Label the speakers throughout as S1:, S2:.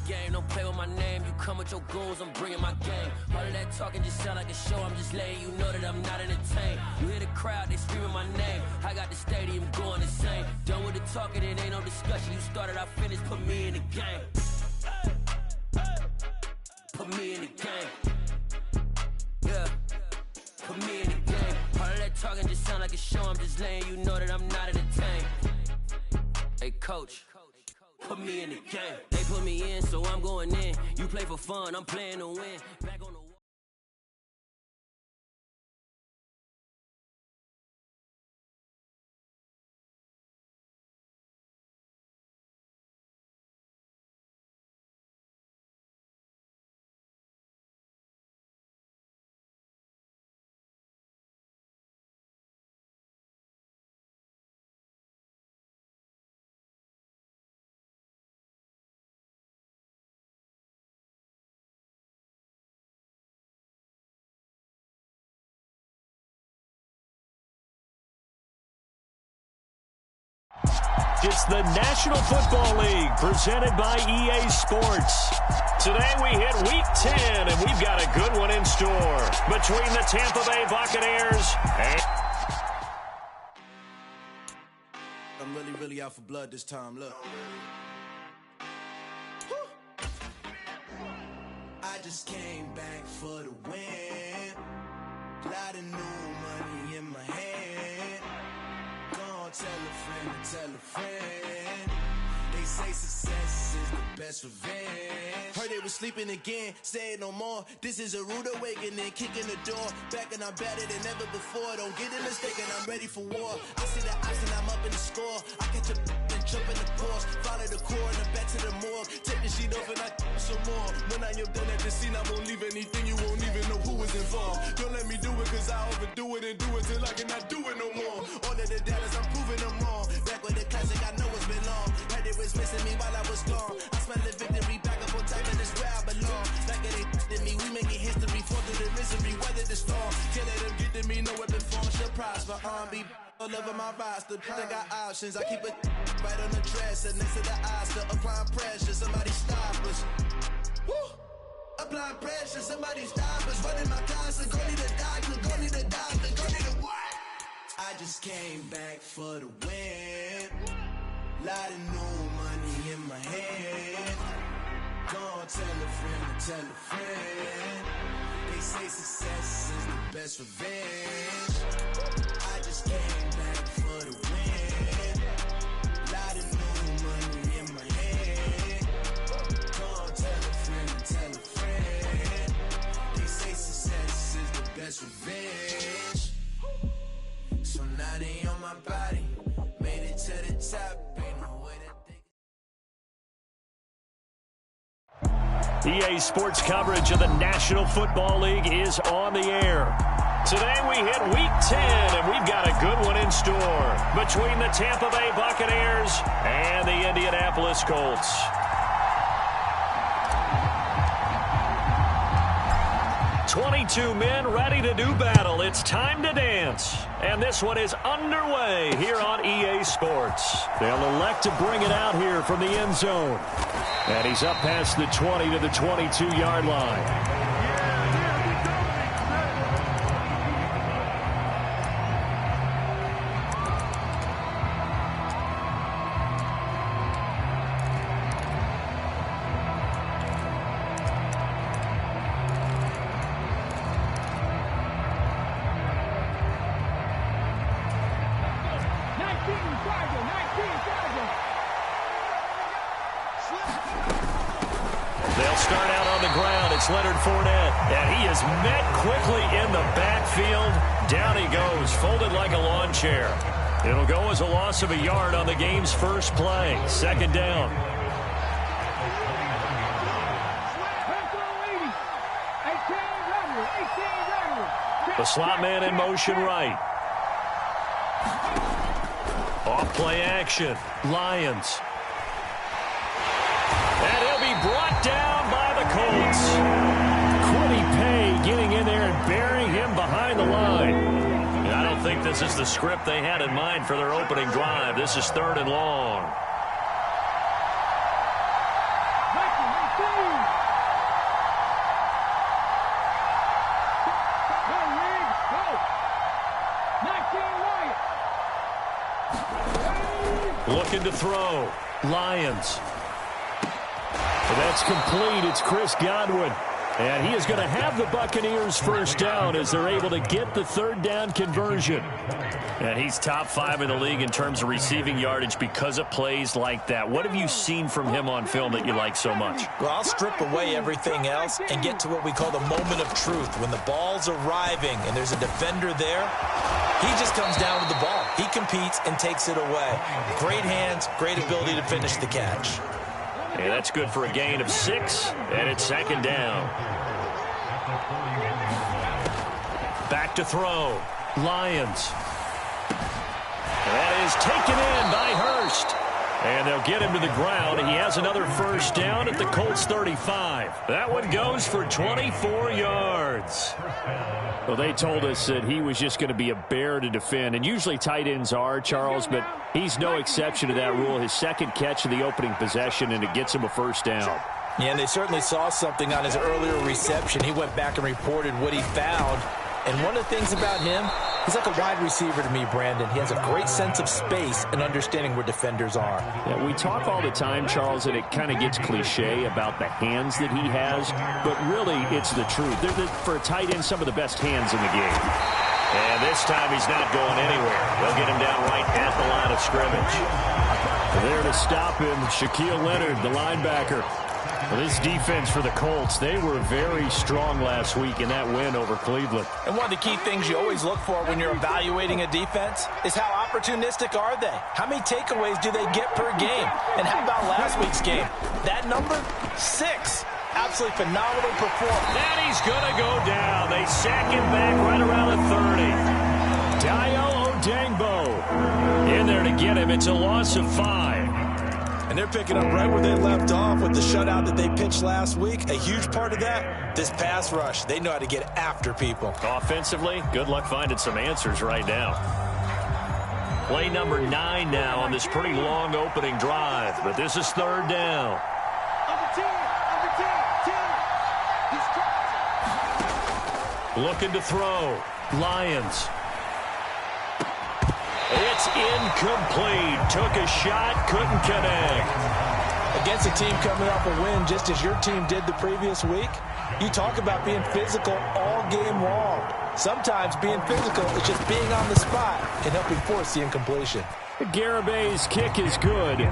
S1: game, don't play with my name. You come with your goons, I'm bringing my game. All of that talking just sound like a show, I'm just letting you know that I'm not entertained. You hear the crowd, they screaming my name. I got the stadium going insane. Done with the talking, it ain't no discussion. You started, I finished, put me in the game. Put me in the game. Yeah, put me in the game. All of that talking just sound like a show, I'm just letting you know that I'm not entertained. Hey, coach. Put me in the game. They put me in, so I'm going in. You play for fun, I'm playing to win. Back on the
S2: It's the National Football League presented by EA Sports. Today we hit Week 10, and we've got a good one in store between the Tampa Bay Buccaneers and...
S3: I'm really out for blood this time, look. I just came back for the win. Lot of new money in my hand. Gonna tell a friend to tell a friend. They say success is the best revenge. Heard they was sleeping again, say it no more. This is a rude awakening, kicking the door. Back and I'm better than ever before. Don't get it mistaken, I'm ready for war. I see the option, I'm up in the score. I catch a and jump in the course. Follow the core and the back to the morgue. Take the sheet off and I some more. When I am done at the scene, I won't leave anything. You won't even know who is involved. Don't let me do it, cause I overdo it and do it till I cannot do it no more. All of the doubters, I'm proving them wrong. Back with the classic, I know it's been long. Heard it was missing me while I was gone. I smell the victory back up on top, and it's where I belong. Like it ain't to me, we making history. Fall through the misery, weather the storm. Can't let them get to me, no weapon form shall prosper. R&B all over my roster, I got options. I keep it right on the dresser, next to the Oscar. Applying pressure, somebody stop us. Woo! Applying pressure, somebody stop us. Running my closet, go need a doctor, go need a doctor, go need a what? I just came back for the win. Lot of new money in my hand. Gonna tell a friend to tell a friend. They say success is the best revenge. I just came back for the win. Lot of new money in my hand. Gonna tell a friend to tell a friend. They say success is the best revenge. So now they on my body. Made it to the top.
S2: EA Sports coverage of the National Football League is on the air. Today we hit Week 10, and we've got a good one in store between the Tampa Bay Buccaneers and the Indianapolis Colts. "22 men ready to do battle. It's time to dance." And this one is underway here on EA Sports. They'll elect to bring it out here from the end zone. And he's up past the 20 to the 22-yard line. Leonard Fournette, and he is met quickly in the backfield. Down he goes, folded like a lawn chair. It'll go as a loss of a yard on the game's first play. Second down. The slot man in motion right. Off play action. Lions. And he'll be brought down by the Colts. Quiddy Pay getting in there and burying him behind the line. And I don't think this is the script they had in mind for their opening drive. This is 3rd and long. Looking to throw. Lions. That's complete. It's Chris Godwin. And he is going to have the Buccaneers first down as they're able to get the third down conversion. And he's top 5 in the league in terms of receiving yardage because of plays like that. What have you seen from him on film that you like so much?
S4: Well, I'll strip away everything else and get to what we call the moment of truth. When the ball's arriving and there's a defender there, he just comes down with the ball. He competes and takes it away. Great hands, great ability to finish the catch.
S2: And that's good for a gain of 6, and it's second down. Back to throw. Lions. That is taken in by Hurst. And they'll get him to the ground. He has another first down at the Colts 35. That one goes for 24 yards. Well, they told us that he was just going to be a bear to defend. And usually tight ends are, Charles, but he's no exception to that rule. His second catch of the opening possession, and it gets him a first down.
S4: Yeah, and they certainly saw something on his earlier reception. He went back and reported what he found. And one of the things about him, he's like a wide receiver to me, Brandon. He has a great sense of space and understanding where defenders are.
S2: Yeah, we talk all the time, Charles, and it kind of gets cliche about the hands that he has, but really it's the truth. They're, for a tight end, some of the best hands in the game. And this time he's not going anywhere. They'll get him down right at the line of scrimmage. There to stop him, Shaquille Leonard, the linebacker. Well, this defense for the Colts, they were very strong last week in that win over Cleveland.
S4: And one of the key things you always look for when you're evaluating a defense is how opportunistic are they? How many takeaways do they get per game? And how about last week's game? That number, 6. Absolutely phenomenal performance.
S2: And he's going to go down. They sack him back right around the 30. Dayo Odangbo in there to get him. It's a loss of 5.
S4: And they're picking up right where they left off with the shutout that they pitched last week. A huge part of that, this pass rush. They know how to get after people.
S2: Offensively, good luck finding some answers right now. Play number 9 now on this pretty long opening drive. But this is third down. Looking to throw. Lions. It's incomplete. Took a shot, couldn't connect.
S4: Against a team coming off a win just as your team did the previous week, you talk about being physical all game long. Sometimes being physical is just being on the spot and helping force the incompletion.
S2: Garabay's kick is good.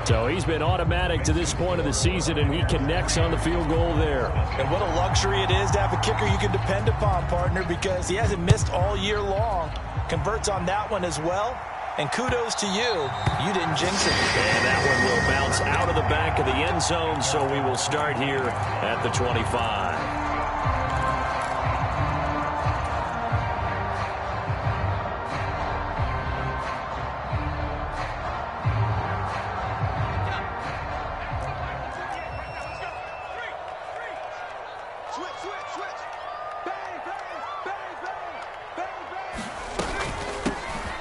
S2: So he's been automatic to this point of the season, and he connects on the field goal there.
S4: And what a luxury it is to have a kicker you can depend upon, partner, because he hasn't missed all year long. Converts on that one as well. And kudos to you. You didn't jinx it.
S2: And that one will bounce out of the back of the end zone, so we will start here at the 25.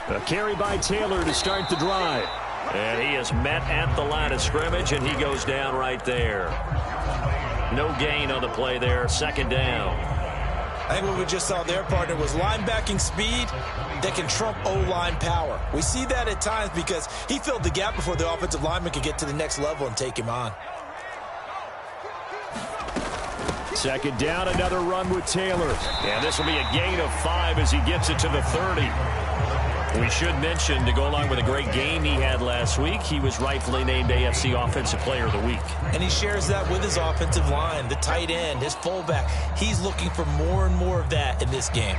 S2: A carry by Taylor to start the drive. And he is met at the line of scrimmage, and he goes down right there. No gain on the play there. Second down.
S4: I think what we just saw there, partner, was linebacking speed that can trump O-line power. We see that at times because he filled the gap before the offensive lineman could get to the next level and take him on.
S2: Second down, another run with Taylor. And this will be a gain of 5 as he gets it to the 30. We should mention, to go along with a great game he had last week, he was rightfully named AFC Offensive Player of the Week.
S4: And he shares that with his offensive line, the tight end, his fullback. He's looking for more and more of that in this game.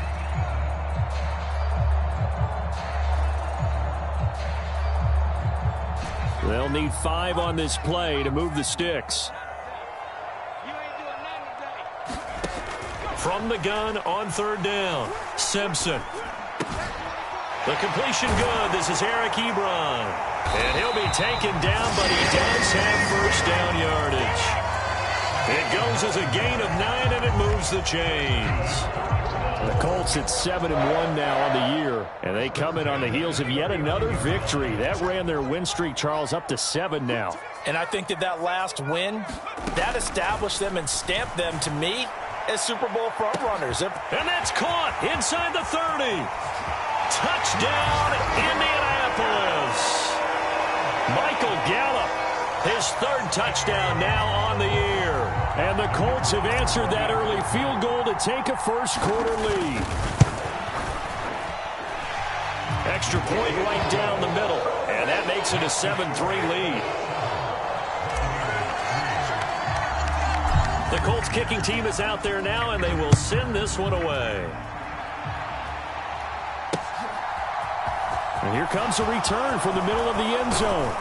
S2: They'll need 5 on this play to move the sticks. From the gun on third down, Simpson. The completion good. This is Eric Ebron. And he'll be taken down, but he does have first down yardage. It goes as a gain of 9, and it moves the chains. The Colts at 7-1 now on the year, and they come in on the heels of yet another victory. That ran their win streak, Charles, up to 7 now.
S4: And I think that last win, that established them and stamped them, to me, as Super Bowl frontrunners.
S2: And that's caught inside the 30. Touchdown, Indianapolis. His third touchdown now on the year. And the Colts have answered that early field goal to take a first-quarter lead. Extra point right down the middle, and that makes it a 7-3 lead. The Colts kicking team is out there now, and they will send this one away. And here comes a return from the middle of the end zone.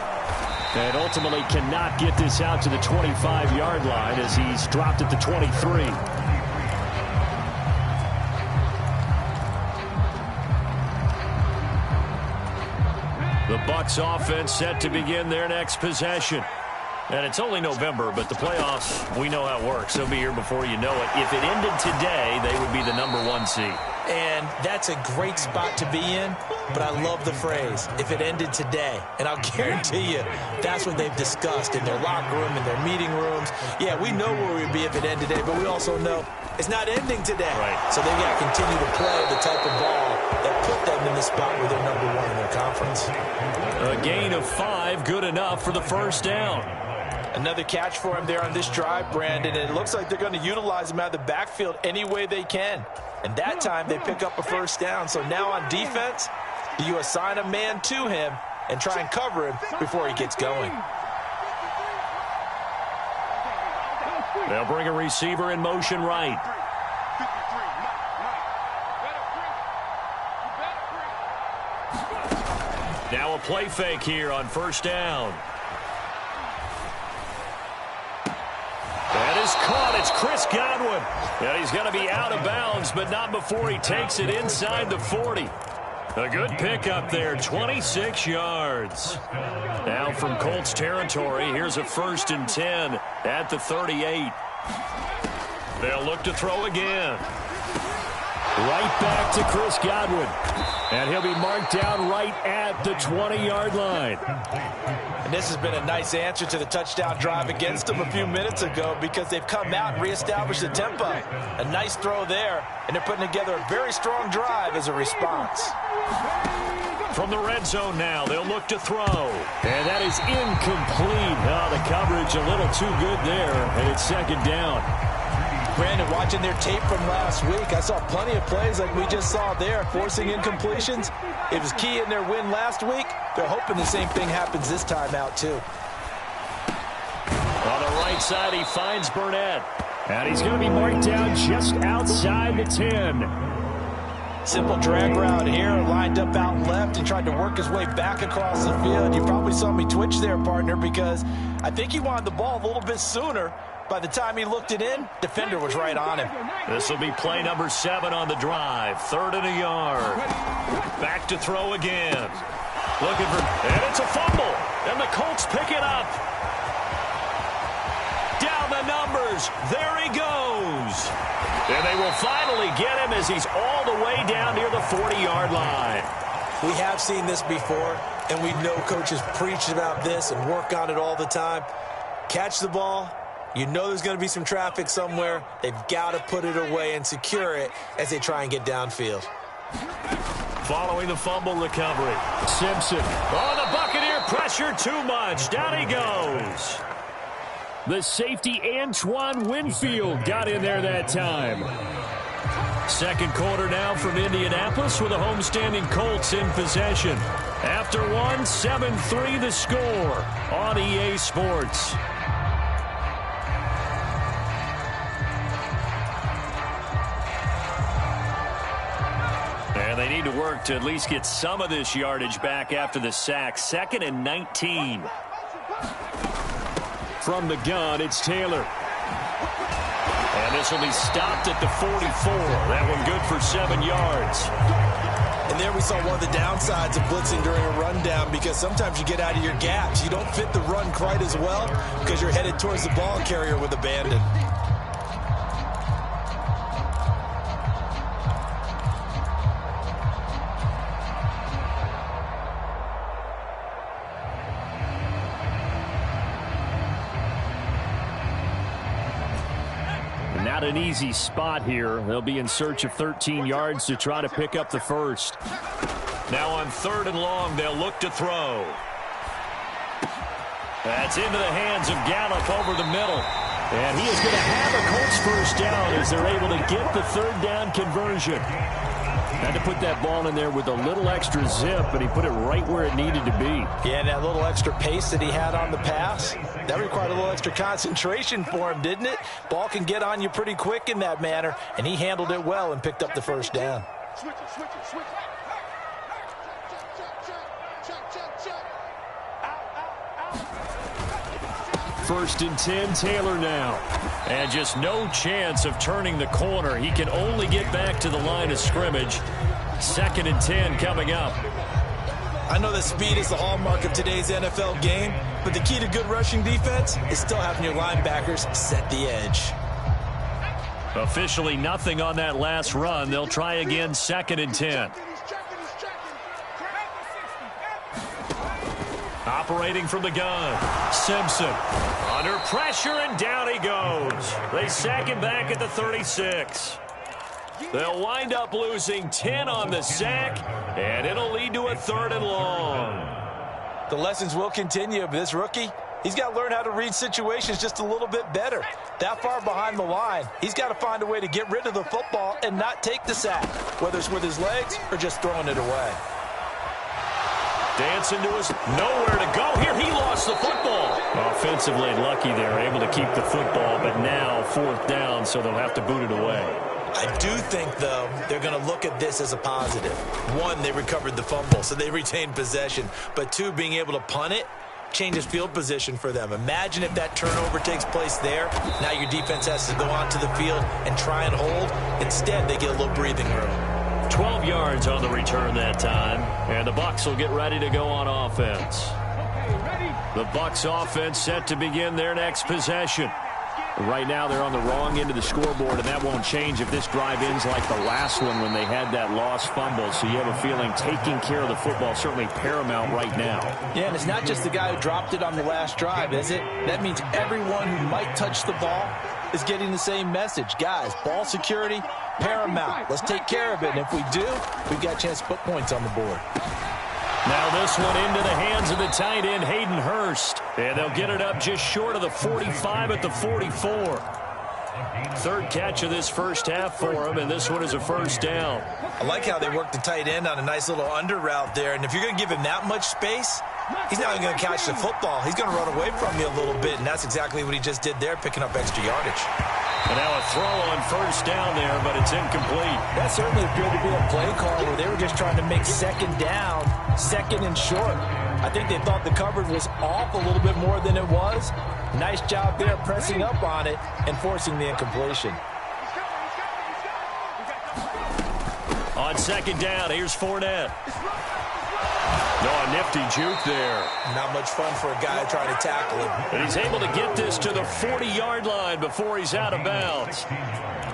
S2: And ultimately cannot get this out to the 25-yard line as he's dropped at the 23. The Bucks offense set to begin their next possession. And it's only November, but the playoffs, we know how it works. They'll be here before you know it. If it ended today, they would be the #1 seed.
S4: And that's a great spot to be in, but I love the phrase, if it ended today. And I'll guarantee you, that's what they've discussed in their locker room, in their meeting rooms. Yeah, we know where we'd be if it ended today, but we also know it's not ending today.
S2: Right.
S4: So they've got to continue to play the type of ball that put them in the spot where they're #1 in their conference.
S2: A gain of 5, good enough for the first down.
S4: Another catch for him there on this drive, Brandon, and it looks like they're going to utilize him out of the backfield any way they can. And that time they pick up a first down. So now on defense, do you assign a man to him and try and cover him before he gets going?
S2: They'll bring a receiver in motion right. Now a play fake here on first down. That is caught. It's Chris Godwin. And he's going to be out of bounds, but not before he takes it inside the 40. A good pickup there, 26 yards. Now from Colts territory, here's a 1st and 10 at the 38. They'll look to throw again. Right back to Chris Godwin. And he'll be marked down right at the 20-yard line.
S4: And this has been a nice answer to the touchdown drive against them a few minutes ago because they've come out and reestablished the tempo. A nice throw there, and they're putting together a very strong drive as a response.
S2: From the red zone now, they'll look to throw. And that is incomplete. Oh, the coverage a little too good there, and it's 2nd down.
S4: Brandon, watching their tape from last week, I saw plenty of plays like we just saw there, forcing incompletions. It was key in their win last week. They're hoping the same thing happens this time out, too.
S2: On the right side, he finds Burnett. And he's going to be marked down just outside the 10.
S4: Simple drag route here, lined up out left and tried to work his way back across the field. You probably saw me twitch there, partner, because I think he wanted the ball a little bit sooner. By the time he looked it in, defender was right on him.
S2: This will be play number 7 on the drive. 3rd and a yard. Back to throw again. Looking for, and it's a fumble. And the Colts pick it up. Down the numbers. There he goes. And they will finally get him as he's all the way down near the 40-yard line.
S4: We have seen this before, and we know coaches preach about this and work on it all the time. Catch the ball. You know there's going to be some traffic somewhere. They've got to put it away and secure it as they try and get downfield.
S2: Following the fumble recovery. Simpson. Oh, the Buccaneer pressure too much. Down he goes. The safety Antoine Winfield got in there that time. 2nd quarter now from Indianapolis with the homestanding Colts in possession. After 1, 7-3 the score on EA Sports. And they need to work to at least get some of this yardage back after the sack. 2nd and 19. From the gun, it's Taylor. And this will be stopped at the 44. That one good for 7 yards.
S4: And there we saw one of the downsides of blitzing during a rundown because sometimes you get out of your gaps. You don't fit the run quite as well because you're headed towards the ball carrier with abandon.
S2: Not an easy spot here. They'll be in search of 13 yards to try to pick up the first. Now on 3rd and long, they'll look to throw. That's into the hands of Gallup over the middle. And he is going to have a Colts first down as they're able to get the third down conversion. Had to put that ball in there with a little extra zip, but he put it right where it needed to be.
S4: Yeah, and that little extra pace that he had on the pass, that required a little extra concentration for him, didn't it? Ball can get on you pretty quick in that manner, and he handled it well and picked up the first down.
S2: First and 10, Taylor now. And just no chance of turning the corner. He can only get back to the line of scrimmage. Second and 10 coming up.
S4: I know that speed is the hallmark of today's NFL game, but the key to good rushing defense is still having your linebackers set the edge.
S2: Officially nothing on that last run. They'll try again, second and 10. Operating from the gun, Simpson under pressure, and down he goes. They sack him back at the 36. They'll wind up losing 10 on the sack, and it'll lead to a third and long.
S4: The lessons will continue, but this rookie, he's got to learn how to read situations just a little bit better. That far behind the line, he's got to find a way to get rid of the football and not take the sack, whether it's with his legs or just throwing it away.
S2: Dancing to his nowhere to go. Here he lost the football. Offensively lucky they're able to keep the football, but now fourth down, so they'll have to boot it away.
S4: I do think, though, they're going to look at this as a positive. One, they recovered the fumble, so they retained possession. But two, being able to punt it changes field position for them. Imagine if that turnover takes place there. Now your defense has to go onto the field and try and hold. Instead, they get a little breathing room.
S2: 12 yards on the return that time, and the Bucks will get ready to go on offense. The Bucks offense set to begin their next possession. Right now they're on the wrong end of the scoreboard, and that won't change if this drive ends like the last one when they had that lost fumble. So you have a feeling taking care of the football is certainly paramount right now.
S4: Yeah, and it's not just the guy who dropped it on the last drive, is it? That means everyone who might touch the ball is getting the same message. Guys, ball security, paramount. Let's take care of it, and if we do, we've got a chance to put points on the board.
S2: Now this one into the hands of the tight end, Hayden Hurst. And they'll get it up just short of the 45 at the 44. Third catch of this first half for him, and this one is a first down.
S4: I like how they worked the tight end on a nice little under route there, and if you're going to give him that much space, he's not even going to catch the football. He's going to run away from you a little bit, and that's exactly what he just did there, picking up extra yardage.
S2: And now a throw on first down there, but it's incomplete.
S4: That certainly appeared to be a play call where they were just trying to make second down, second and short. I think they thought the coverage was off a little bit more than it was. Nice job there pressing up on it and forcing the incompletion.
S2: On second down, here's Fournette. No, a nifty juke there.
S4: Not much fun for a guy trying to tackle him.
S2: But he's able to get this to the 40-yard line before he's out of bounds.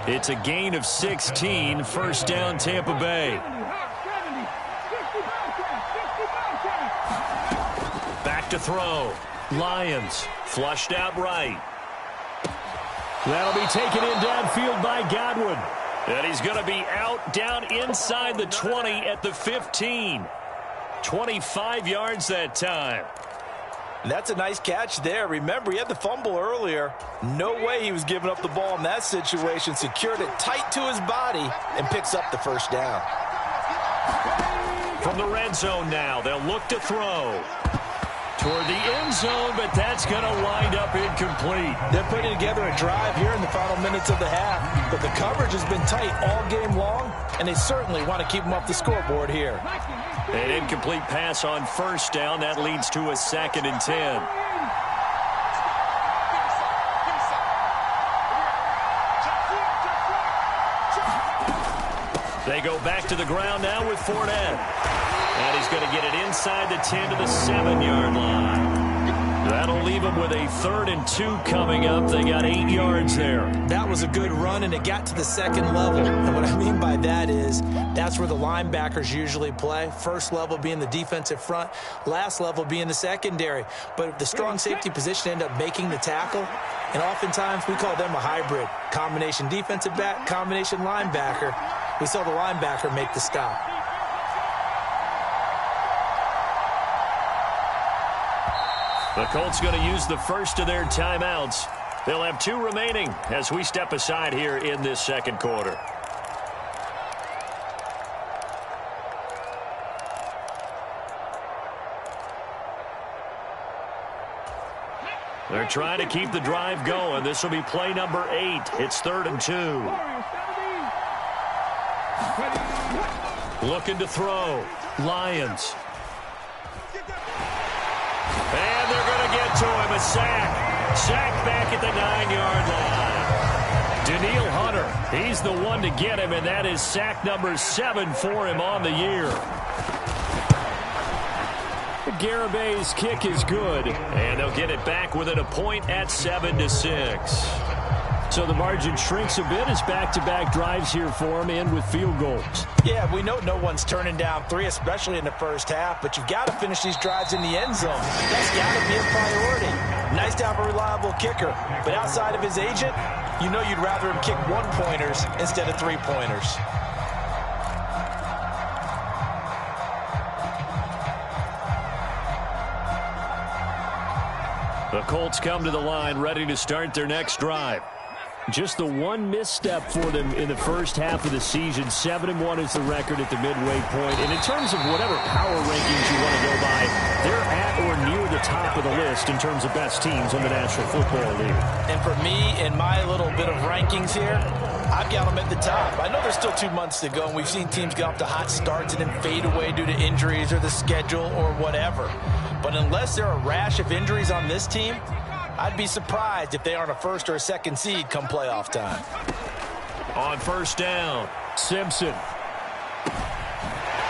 S2: It's a gain of 16, first down Tampa Bay. Back to throw. Lions flushed out right. That'll be taken in downfield by Godwin. And he's going to be out down inside the 20 at the 15. 25 yards that time.
S4: That's a nice catch there. Remember, he had the fumble earlier. No way he was giving up the ball in that situation. Secured it tight to his body and picks up the first down.
S2: From the red zone now, they'll look to throw toward the end zone, but that's going to wind up incomplete.
S4: They're putting together a drive here in the final minutes of the half, but the coverage has been tight all game long, and they certainly want to keep them off the scoreboard here.
S2: An incomplete pass on first down. That leads to a second and 10. They go back to the ground now with Fournette. And he's going to get it inside the 10 to the 7-yard line. That'll leave them with a 3rd and 2 coming up. They got 8 yards there.
S4: That was a good run, and it got to the second level. And what I mean by that is that's where the linebackers usually play. First level being the defensive front, last level being the secondary. But the strong safety position ended up making the tackle, and oftentimes we call them a hybrid. Combination defensive back, combination linebacker. We saw the linebacker make the stop.
S2: The Colts going to use the first of their timeouts. They'll have 2 remaining as we step aside here in this second quarter. They're trying to keep the drive going. This will be play number 8. It's 3rd and 2. Looking to throw. Lions. And they're going to get to him. A sack. Sack back at the 9-yard line. Danielle Hunter, he's the one to get him, and that is sack number 7 for him on the year. Garabay's kick is good, and they'll get it back within a point at 7-6. So the margin shrinks a bit as back-to-back drives here for him, and with field goals.
S4: Yeah, we know no one's turning down 3, especially in the first half, but you've got to finish these drives in the end zone. That's got to be a priority. Nice to have a reliable kicker, but outside of his agent, you know you'd rather him kick 1-pointers instead of 3-pointers.
S2: The Colts come to the line ready to start their next drive. Just the one misstep for them in the first half of the season. 7-1 is the record at the midway point. And in terms of whatever power rankings you want to go by, they're at or near the top of the list in terms of best teams in the National Football League.
S4: And for me, in my little bit of rankings here, I've got them at the top. I know there's still 2 months to go, and we've seen teams get off to hot starts and then fade away due to injuries or the schedule or whatever. But unless there are a rash of injuries on this team, I'd be surprised if they aren't a 1st or a 2nd seed come playoff time.
S2: On first down, Simpson.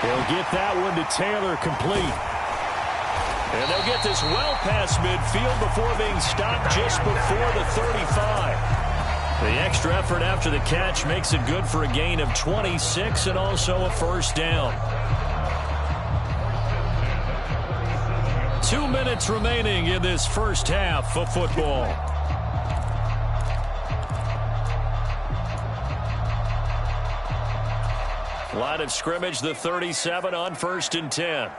S2: They'll get that one to Taylor complete. And they'll get this well past midfield before being stopped just before the 35. The extra effort after the catch makes it good for a gain of 26 and also a first down. 2 minutes remaining in this first half of football. Line of scrimmage, the 37 on 1st and 10.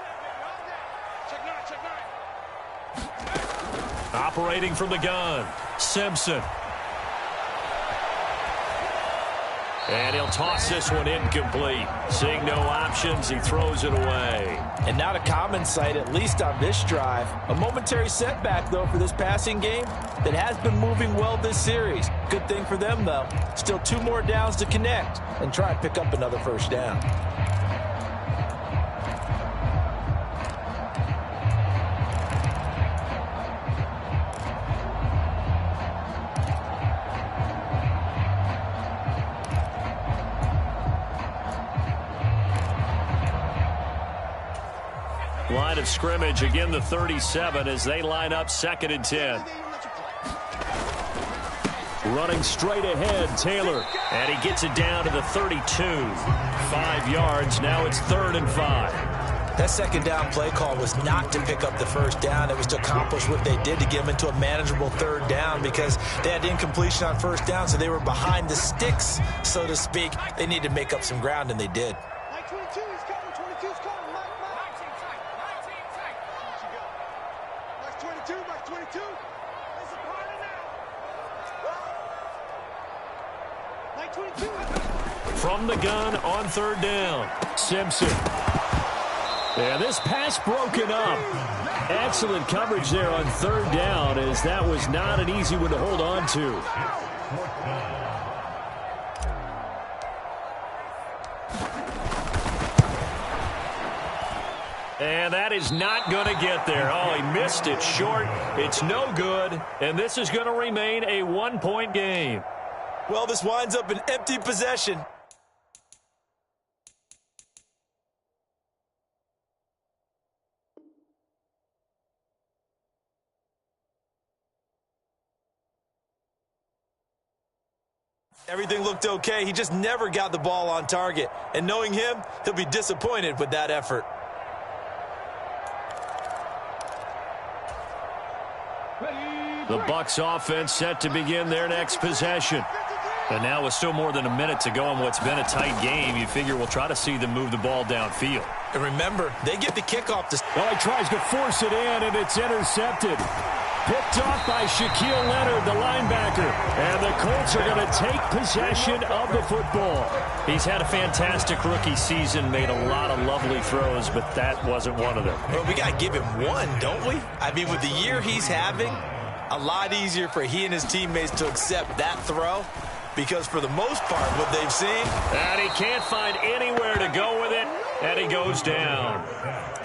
S2: Operating from the gun, Simpson. And he'll toss this one incomplete. Seeing no options, he throws it away.
S4: And not a common sight, at least on this drive. A momentary setback, though, for this passing game that has been moving well this series. Good thing for them, though. Still 2 more downs to connect and try and pick up another first down.
S2: Line of scrimmage, again the 37 as they line up 2nd and 10. Running straight ahead, Taylor. And he gets it down to the 32. 5 yards, now it's 3rd and 5.
S4: That 2nd down play call was not to pick up the first down. It was to accomplish what they did to get them into a manageable 3rd down because they had incompletion on 1st down, so they were behind the sticks, so to speak. They needed to make up some ground, and they did.
S2: From the gun on 3rd down, Simpson. Yeah, this pass broken up. Excellent coverage there on 3rd down, as that was not an easy one to hold on to. And that is not going to get there. Oh, he missed it short. It's no good, and this is going to remain a 1-point game.
S4: Well, this winds up an empty possession. Everything looked okay. He just never got the ball on target. And knowing him, he'll be disappointed with that effort.
S2: The Bucks offense set to begin their next possession. And now with still more than a minute to go in what's been a tight game, you figure we'll try to see them move the ball downfield.
S4: And remember, they get the kickoff to...
S2: Well, he tries to force it in, and it's intercepted. Picked off by Shaquille Leonard, the linebacker. And the Colts are going to take possession of the football.
S5: He's had a fantastic rookie season, made a lot of lovely throws, but that wasn't one of them.
S4: Well, we got to give him one, don't we? I mean, with the year he's having, a lot easier for he and his teammates to accept that throw, because for the most part, what they've seen...
S2: And he can't find anywhere to go with it, and he goes down.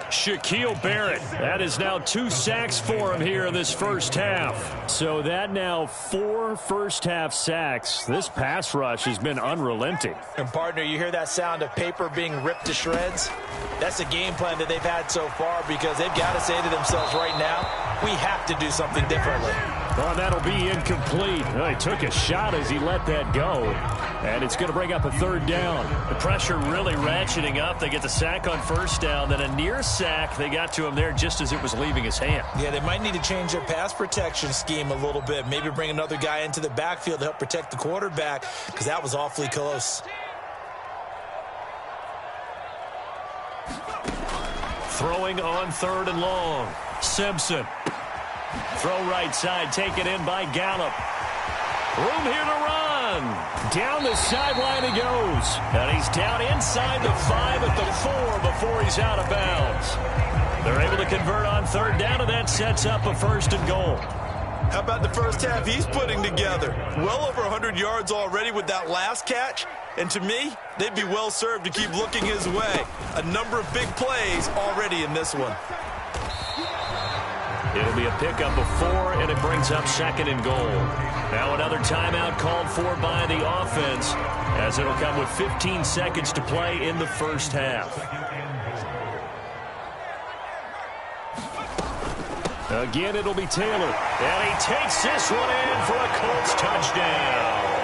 S2: Shaquille Barrett, that is now 2 sacks for him here in this first half. So that now 4 first-half sacks. This pass rush has been unrelenting.
S4: And, partner, you hear that sound of paper being ripped to shreds? That's a game plan that they've had so far, because they've got to say to themselves right now, we have to do something differently.
S2: Well, that'll be incomplete. Well, he took a shot as he let that go. And it's going to bring up a 3rd down.
S5: The pressure really ratcheting up. They get the sack on 1st down, then a near sack. They got to him there just as it was leaving his hand.
S4: Yeah, they might need to change their pass protection scheme a little bit. Maybe bring another guy into the backfield to help protect the quarterback, because that was awfully close.
S2: Throwing on 3rd and long. Simpson. Throw right side, taken in by Gallup. Room here to run. Down the sideline he goes. And he's down inside the 5 at the 4 before he's out of bounds. They're able to convert on 3rd down, and that sets up a 1st and goal.
S4: How about the first half he's putting together? Well over 100 yards already with that last catch. And to me, they'd be well served to keep looking his way. A number of big plays already in this one.
S2: It'll be a pickup of 4, and it brings up 2nd and goal. Now another timeout called for by the offense, as it'll come with 15 seconds to play in the first half. Again, it'll be Taylor. And he takes this one in for a Colts touchdown.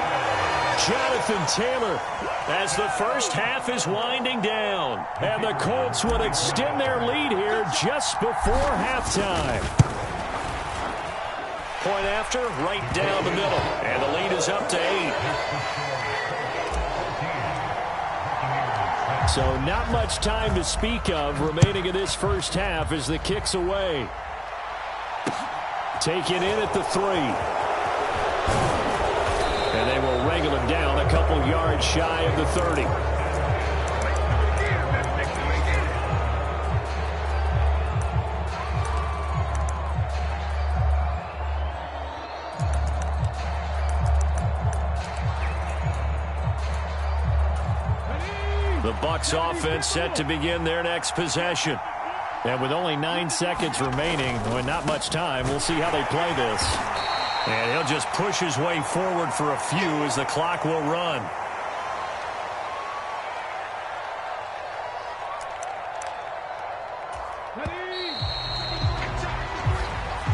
S2: Jonathan Taylor, as the first half is winding down. And the Colts would extend their lead here just before halftime. Point after, right down the middle. And the lead is up to 8. So not much time to speak of remaining in this first half as the kick's away. Taken in at the 3. And they will wrangle him down a couple yards shy of the 30. The Bucks offense set to begin their next possession. And with only 9 seconds remaining, with not much time, we'll see how they play this. And he'll just push his way forward for a few as the clock will run.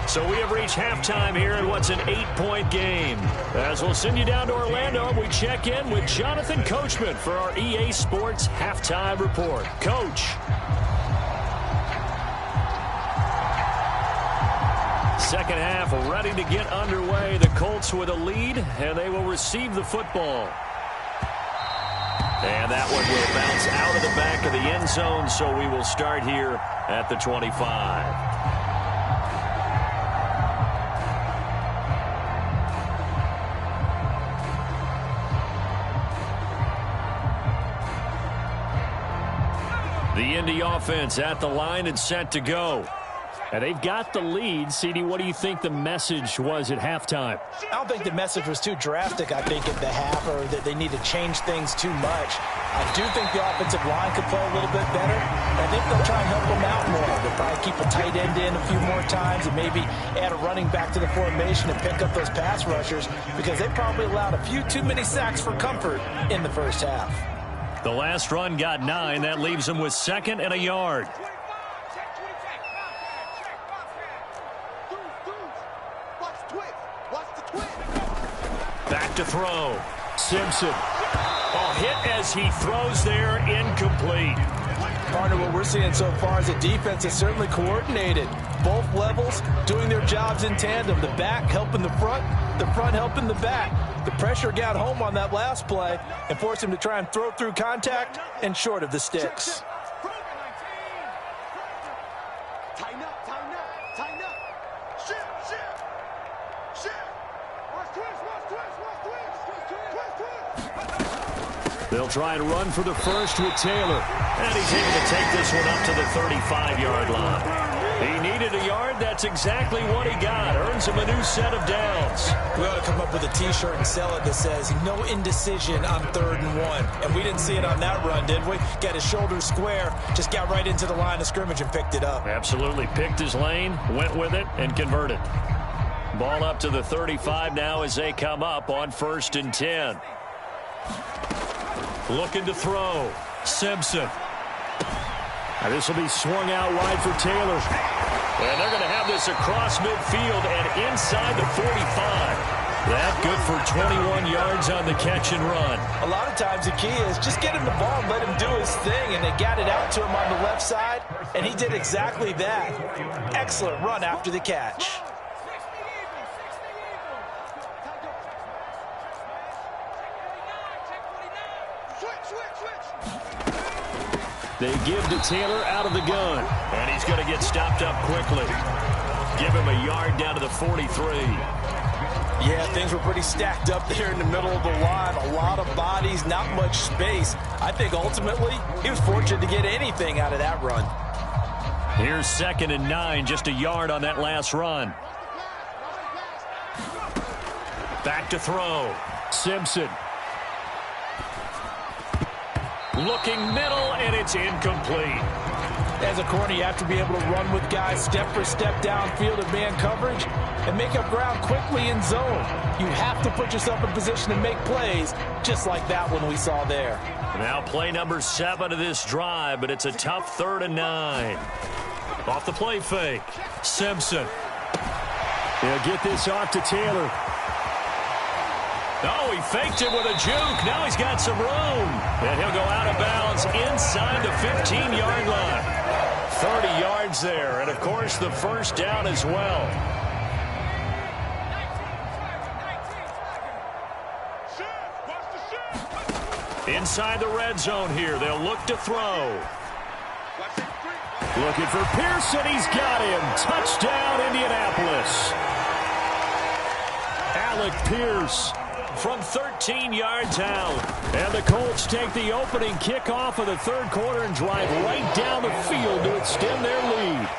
S2: So we have reached halftime here in what's an 8-point game. As we'll send you down to Orlando, and we check in with Jonathan Coachman for our EA Sports Halftime Report. Coach. Second half ready to get underway. The Colts with a lead, and they will receive the football. And that one will bounce out of the back of the end zone, so we will start here at the 25. The Indy offense at the line and set to go. And they've got the lead. CD, what do you think the message was at halftime?
S4: I don't think the message was too drastic, I think, at the half, or that they need to change things too much. I do think the offensive line could play a little bit better. I think they'll try and help them out more. They'll probably keep a tight end in a few more times and maybe add a running back to the formation and pick up those pass rushers, because they probably allowed a few too many sacks for comfort in the first half.
S2: The last run got 9. That leaves them with 2nd and a yard. Back to throw. Simpson. Oh, hit as he throws there, incomplete.
S4: Partner, what we're seeing so far is the defense is certainly coordinated. Both levels doing their jobs in tandem. The back helping the front helping the back. The pressure got home on that last play and forced him to try and throw through contact and short of the sticks.
S2: They'll try and run for the first with Taylor. And he's able to take this one up to the 35-yard line. He needed a yard. That's exactly what he got. Earns him a new set of downs.
S4: We ought to come up with a T-shirt and sell it that says, no indecision on 3rd and 1. And we didn't see it on that run, did we? Got his shoulders square, just got right into the line of scrimmage and picked it up.
S2: Absolutely. Picked his lane, went with it, and converted. Ball up to the 35 now as they come up on 1st and 10. Looking to throw. Simpson. And this will be swung out wide for Taylor. And they're going to have this across midfield and inside the 45. That good for 21 yards on the catch and run.
S4: A lot of times the key is just get him the ball and let him do his thing. And they got it out to him on the left side, and he did exactly that. Excellent run after the catch.
S2: They give to Taylor out of the gun. And he's going to get stopped up quickly. Give him a yard down to the 43.
S4: Yeah, things were pretty stacked up there in the middle of the line. A lot of bodies, not much space. I think ultimately he was fortunate to get anything out of that run.
S2: Here's 2nd and 9, just a yard on that last run. Back to throw. Simpson. Looking middle, and it's incomplete.
S4: As a corner, you have to be able to run with guys step for step downfield in man coverage and make up ground quickly in zone. You have to put yourself in position to make plays, just like that one we saw there.
S2: Now play number 7 of this drive, but it's a tough 3rd and 9. Off the play fake. Simpson. He'll get this off to Taylor. Oh, he faked it with a juke. Now he's got some room. And he'll go out of bounds inside the 15-yard line. 30 yards there. And, of course, the first down as well. Inside the red zone here. They'll look to throw. Looking for Pearson. He's got him. Touchdown, Indianapolis. Alec Pierce from 13 yards out. And the Colts take the opening kickoff of the 3rd quarter and drive right down the field to extend their lead.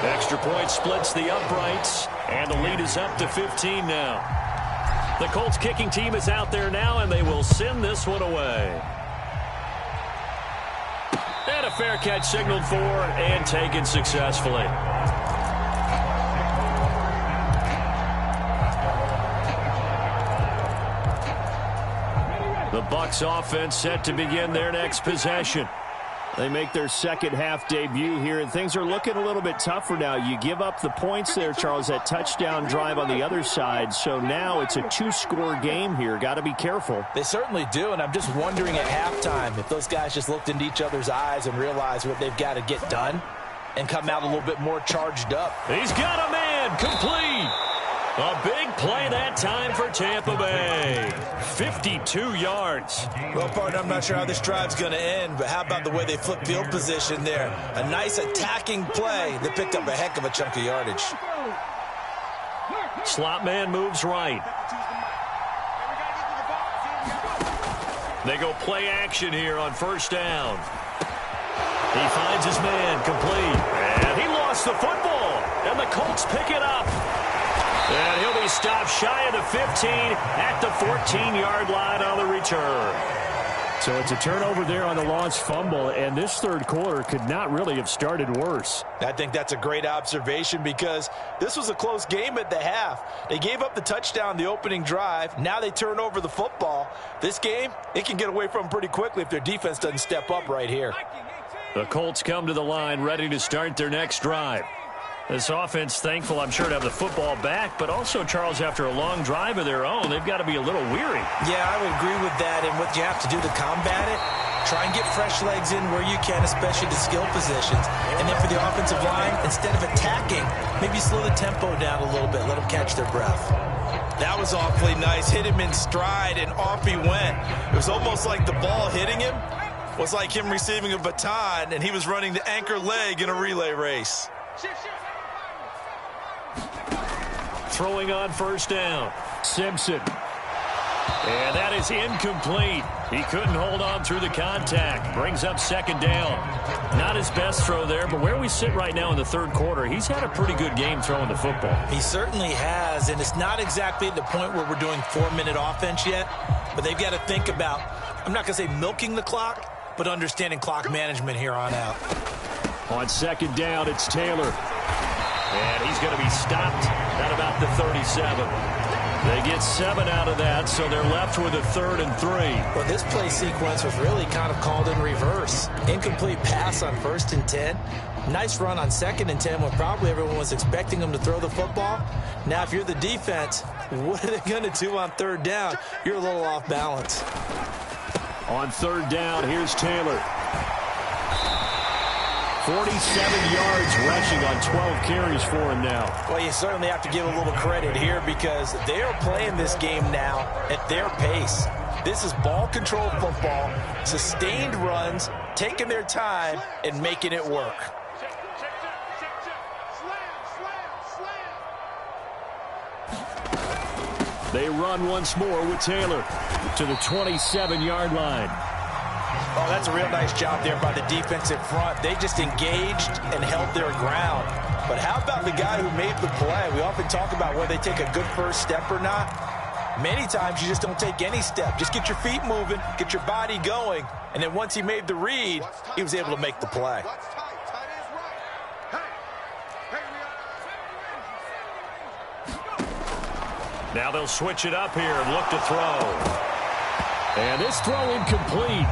S2: Extra point splits the uprights, and the lead is up to 15 now. The Colts kicking team is out there now, and they will send this one away. And a fair catch signaled for and taken successfully. The Bucks offense set to begin their next possession. They make their second half debut here, and things are looking a little bit tougher now. You give up the points there, Charles, that touchdown drive on the other side. So now it's a 2-score game here. Got to be careful.
S4: They certainly do, and I'm just wondering at halftime if those guys just looked into each other's eyes and realized what they've got to get done and come out a little bit more charged up.
S2: He's got a man complete. A big play that time for Tampa Bay. 52 yards.
S4: Well, partner, I'm not sure how this drive's going to end, but how about the way they flip field position there? A nice attacking play that picked up a heck of a chunk of yardage.
S2: Slot man moves right. They go play action here on 1st down. He finds his man complete. And he lost the football. And the Colts pick it up. And he'll be stopped shy of the 15 at the 14-yard line on the return. So it's a turnover there on the lost fumble, and this 3rd quarter could not really have started worse.
S4: I think that's a great observation because this was a close game at the half. They gave up the touchdown the opening drive. Now they turn over the football. This game, it can get away from them pretty quickly if their defense doesn't step up right here.
S2: The Colts come to the line ready to start their next drive. This offense thankful, I'm sure, to have the football back, but also, Charles, after a long drive of their own, they've got to be a little weary.
S4: Yeah, I would agree with that, and what you have to do to combat it, try and get fresh legs in where you can, especially the skill positions. And then for the offensive line, instead of attacking, maybe slow the tempo down a little bit, let them catch their breath. That was awfully nice. Hit him in stride, and off he went. It was almost like the ball hitting him was like him receiving a baton, and he was running the anchor leg in a relay race.
S5: throwing on first down. Simpson. And that is incomplete. He couldn't hold on through the contact. Brings up second down. Not his best throw there, but where we sit right now in the third quarter, he's had a pretty good game throwing the football.
S4: He certainly has, and it's not exactly at the point where we're doing 4-minute offense yet, but they've got to think about, I'm not going to say milking the clock, but understanding clock management here on out.
S5: On second down, it's Taylor. And he's going to be stopped at about the 37. They get 7 out of that, so they're left with a 3rd and 3.
S4: Well, this play sequence was really kind of called in reverse. Incomplete pass on 1st and 10. Nice run on 2nd and 10 when probably everyone was expecting them to throw the football. Now, if you're the defense, what are they going to do on 3rd down? You're a little off balance.
S5: On 3rd down, here's Taylor. 47 yards rushing on 12 carries for him now.
S4: Well, you certainly have to give a little credit here because they are playing this game now at their pace. This is ball control football, sustained runs, taking their time, and making it work.
S5: They run once more with Taylor to the 27-yard line.
S4: Oh, that's a real nice job there by the defensive front. They just engaged and held their ground. But how about the guy who made the play? We often talk about whether they take a good first step or not. Many times you just don't take any step. Just get your feet moving, get your body going, and then once he made the read, he was able to make the play.
S5: Now they'll switch it up here and look to throw. And this throw incomplete.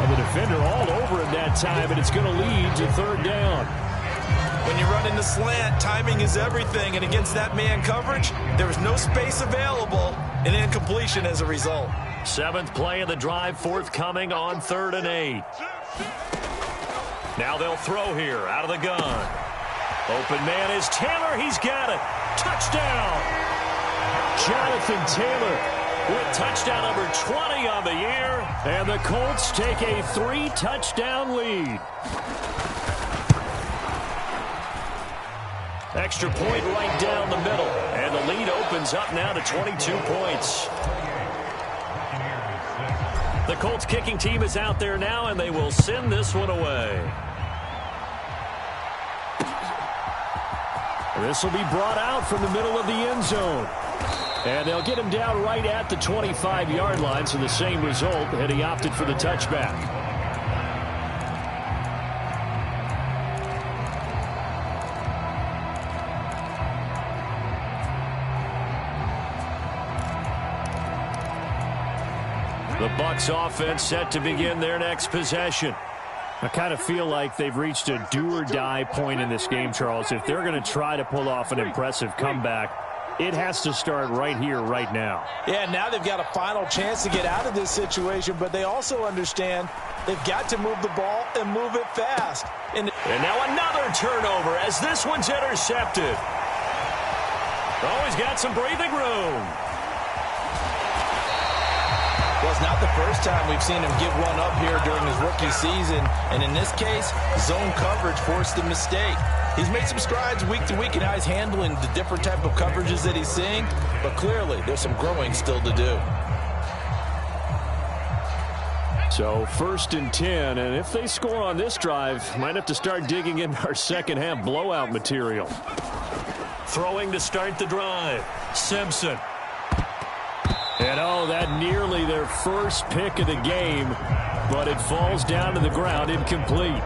S5: The defender all over him that time, and it's going to lead to 3rd down.
S4: When you run into slant, timing is everything, and against that man coverage, there was no space available, and incompletion as a result.
S5: 7th play of the drive, forthcoming on 3rd and 8. Now they'll throw here out of the gun. Open man is Taylor. He's got it. Touchdown. Jonathan Taylor with touchdown number 20 on the year, and the Colts take a 3-touchdown lead. Extra point right down the middle, and the lead opens up now to 22 points. The Colts kicking team is out there now, and they will send this one away. This will be brought out from the middle of the end zone. And they'll get him down right at the 25-yard line, so the same result, and he opted for the touchback. The Bucks offense set to begin their next possession. I kind of feel like they've reached a do-or-die point in this game, Charles. If they're going to try to pull off an impressive comeback, it has to start right here, right now.
S4: Yeah, now they've got a final chance to get out of this situation, but they also understand they've got to move the ball and move it fast. And
S5: now another turnover as this one's intercepted. Oh, he's got some breathing room.
S4: Well, it's not the first time we've seen him give one up here during his rookie season, and in this case, zone coverage forced the mistake. He's made some strides week to week in how he's handling the different type of coverages that he's seeing, but clearly there's some growing still to do.
S5: So 1st and 10, and if they score on this drive, might have to start digging into our second half blowout material. Throwing to start the drive, Simpson. And oh, that nearly their first pick of the game, but it falls down to the ground incomplete.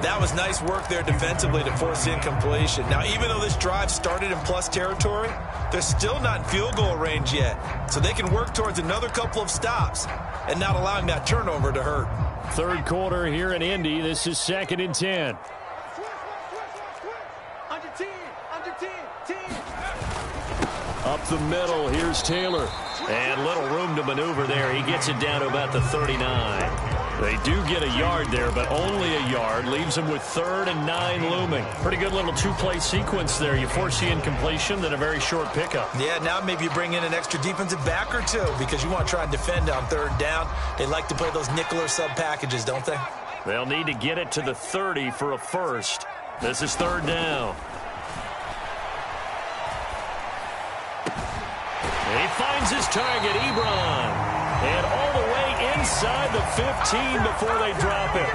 S4: That was nice work there defensively to force incompletion. Now, even though this drive started in plus territory, they're still not in field goal range yet. So they can work towards another couple of stops and not allowing that turnover to hurt.
S5: 3rd quarter here in Indy. This is 2nd and 10. Up the middle, here's Taylor. And little room to maneuver there. He gets it down to about the 39. They do get a yard there, but only a yard. Leaves them with 3rd and 9 looming. Pretty good little 2-play sequence there. You force the incompletion, then a very short pickup.
S4: Yeah, now maybe you bring in an extra defensive back or two because you want to try and defend on 3rd down. They like to play those nickel or sub packages, don't they?
S5: They'll need to get it to the 30 for a first. This is 3rd down. He finds his target, Ebron. And all the way inside the 15 before they drop it.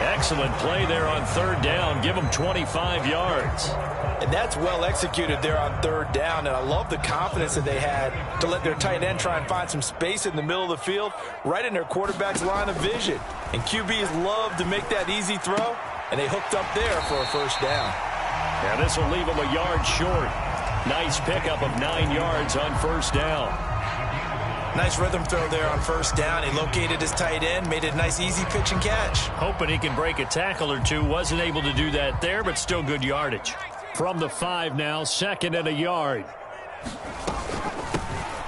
S5: Excellent play there on third down. Give them 25 yards.
S4: And that's well executed there on third down. And I love the confidence that they had to let their tight end try and find some space in the middle of the field, right in their quarterback's line of vision. And QBs love to make that easy throw, and they hooked up there for a first down.
S5: Yeah, this will leave them a yard short. Nice pickup of 9 yards on first down.
S4: Nice rhythm throw there on first down. He located his tight end, made it a nice easy pitch and catch.
S5: Hoping he can break a tackle or two. Wasn't able to do that there, but still good yardage. From the 5 now, 2nd and a yard.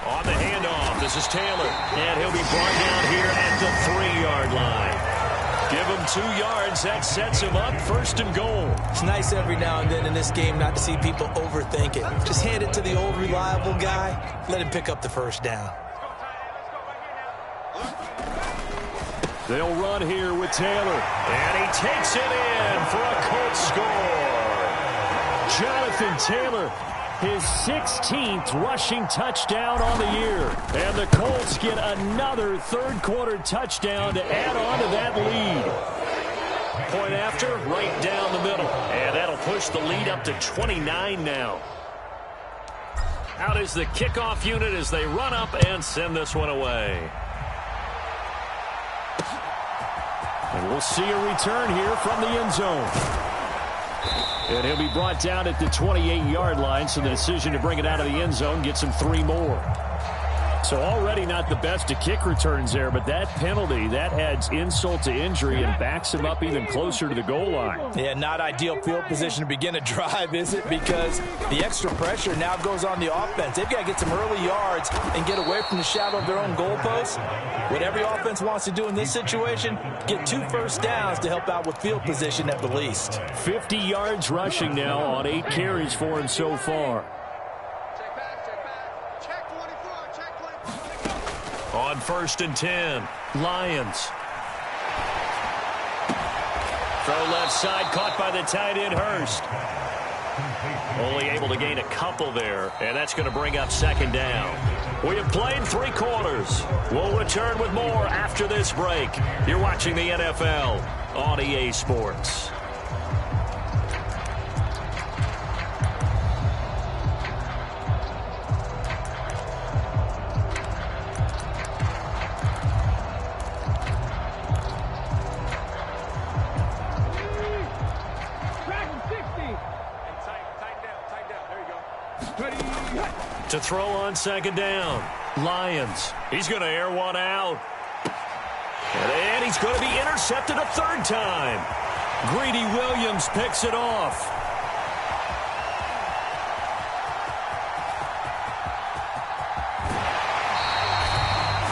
S5: On the handoff, this is Taylor. And he'll be brought down here at the 3-yard line. Give him 2 yards. That sets him up 1st and goal.
S4: It's nice every now and then in this game not to see people overthink it. Just hand it to the old reliable guy. Let him pick up the first down.
S5: They'll run here with Taylor. And he takes it in for a Colts score. Jonathan Taylor, his 16th rushing touchdown on the year. And the Colts get another third-quarter touchdown to add on to that lead. Point after, right down the middle. And that'll push the lead up to 29 now. Out is the kickoff unit as they run up and send this one away. And we'll see a return here from the end zone. And he'll be brought down at the 28-yard line, so the decision to bring it out of the end zone gets him 3 more. So already not the best of kick returns there, but that penalty, that adds insult to injury and backs him up even closer to the goal line.
S4: Yeah, not ideal field position to begin a drive, is it? Because the extra pressure now goes on the offense. They've got to get some early yards and get away from the shadow of their own goalposts. What every offense wants to do in this situation, get 2 first downs to help out with field position at the least.
S5: 50 yards rushing now on 8 carries for him so far. On 1st and 10, Lions. Throw left side, caught by the tight end, Hurst. Only able to gain a couple there, and that's going to bring up 2nd down. We have played 3 quarters. We'll return with more after this break. You're watching the NFL on EA Sports. To throw on 2nd down. Lions. He's going to air one out. And he's going to be intercepted a 3rd time. Greedy Williams picks it off.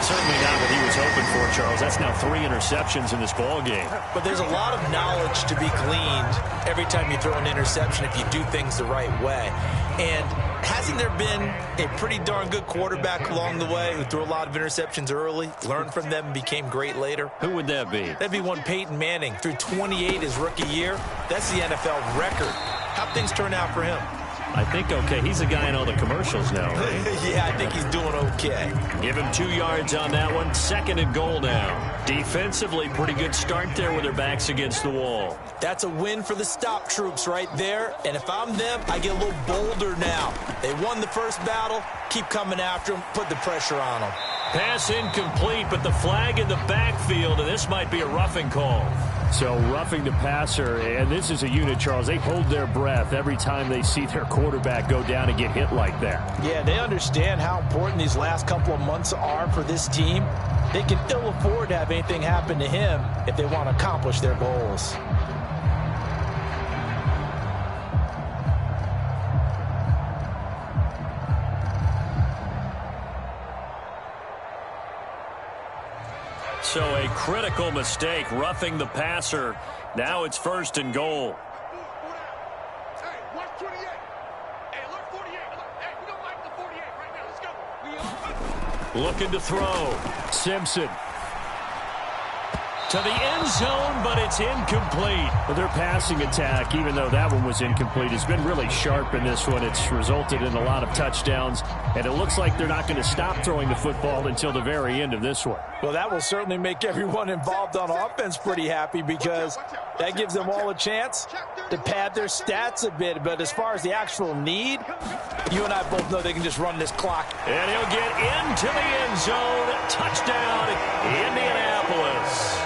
S5: Certainly not what he was hoping for, Charles. That's now 3 interceptions in this ball game.
S4: But there's a lot of knowledge to be gleaned every time you throw an interception if you do things the right way. And hasn't there been a pretty darn good quarterback along the way who threw a lot of interceptions early, learned from them, and became great later?
S5: Who would that be?
S4: That'd be one Peyton Manning. Threw 28 his rookie year. That's the NFL record. How'd things turn out for him?
S5: I think okay. He's a guy in all the commercials now, right?
S4: Yeah, I think he's doing okay.
S5: Give him 2 yards on that one. 2nd and goal now. Defensively, pretty good start there with their backs against the wall.
S4: That's a win for the stop troops right there. And if I'm them, I get a little bolder now. They won the first battle. Keep coming after them. Put the pressure on them.
S5: Pass incomplete, but the flag in the backfield, and this might be a roughing call. So roughing the passer, and this is a unit, Charles. They hold their breath every time they see their quarterback go down and get hit like that.
S4: Yeah, they understand how important these last couple of months are for this team. They can ill afford to have anything happen to him if they want to accomplish their goals.
S5: So a critical mistake, roughing the passer. Now it's 1st and goal.
S6: Hey, watch 28. Hey, look 48. Look, hey, we don't like the 48 right now. Let's go.
S5: Looking to throw. Simpson.
S2: to the end zone, but it's incomplete.
S5: Well, their passing attack, even though that one was incomplete, has been really sharp in this one. It's resulted in a lot of touchdowns, and it looks like they're not going to stop throwing the football until the very end of this one.
S4: Well, that will certainly make everyone involved on offense pretty happy because that gives them all a chance to pad their stats a bit. But as far as the actual need, you and I both know they can just run this clock.
S2: And he'll get into the end zone. Touchdown, Indianapolis.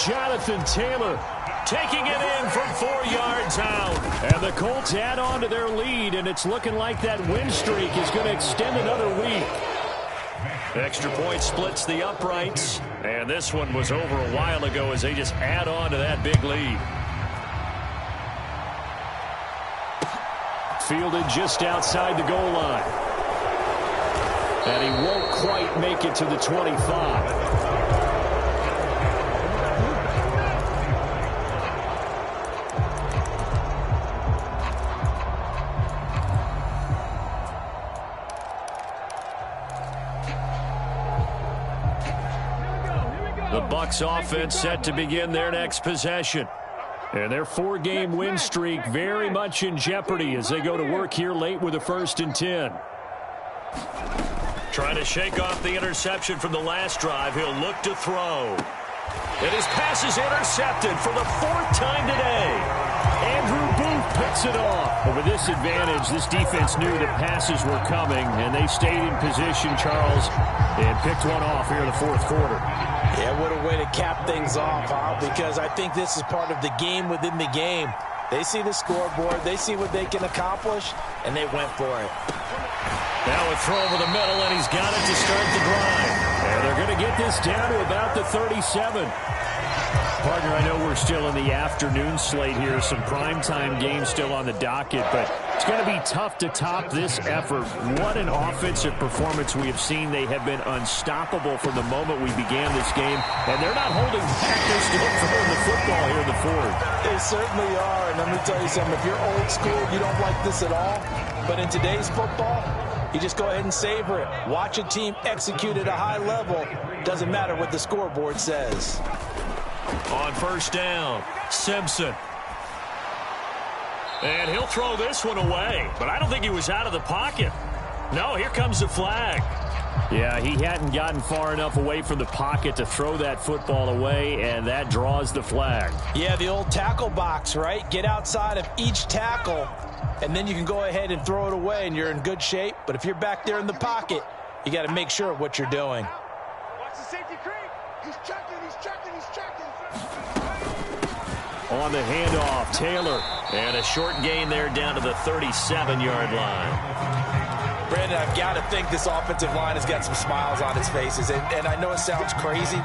S5: Jonathan Taylor
S2: taking it in from 4 yards out.
S5: And the Colts add on to their lead, and it's looking like that win streak is going to extend another week.
S2: Extra point splits the uprights. And this one was over a while ago as they just add on to that big lead.
S5: Fielded just outside the goal line. And he won't quite make it to the 25. The Bucks offense set to begin their next possession. And their 4-game win streak very much in jeopardy as they go to work here late with a 1st and 10.
S2: Trying to shake off the interception from the last drive. He'll look to throw. And his pass is intercepted for the 4th time today.
S5: Andrew Booth picks it off. But with this advantage, this defense knew that passes were coming, and they stayed in position, Charles, and picked one off here in the 4th quarter.
S4: Yeah, what a way to cap things off, huh? Because I think this is part of the game within the game. They see the scoreboard, they see what they can accomplish, and they went for it.
S2: Now a throw over the middle, and he's got it to start the drive.
S5: And they're going to get this down to about the 37. Partner, I know we're still in the afternoon slate here. Some primetime games still on the docket, but it's going to be tough to top this effort. What an offensive performance we have seen. They have been unstoppable from the moment we began this game, and they're not holding back. They're still throwing the football here in the 4th.
S4: They certainly are, and let me tell you something. If you're old school, you don't like this at all, but in today's football, you just go ahead and savor it. Watch a team execute at a high level. Doesn't matter what the scoreboard says.
S2: On 1st down, Simpson. And he'll throw this one away, but I don't think he was out of the pocket. No, here comes the flag.
S5: Yeah, he hadn't gotten far enough away from the pocket to throw that football away, and that draws the flag.
S4: Yeah, the old tackle box, right? Get outside of each tackle, and then you can go ahead and throw it away, and you're in good shape. But if you're back there in the pocket, you got to make sure of what you're doing.
S6: Watch the safety creep. He's checking, he's checking, he's checking.
S5: On the handoff, Taylor.
S2: And a short gain there down to the 37-yard line.
S4: Brandon, I've got to think this offensive line has got some smiles on its faces. And I know it sounds crazy,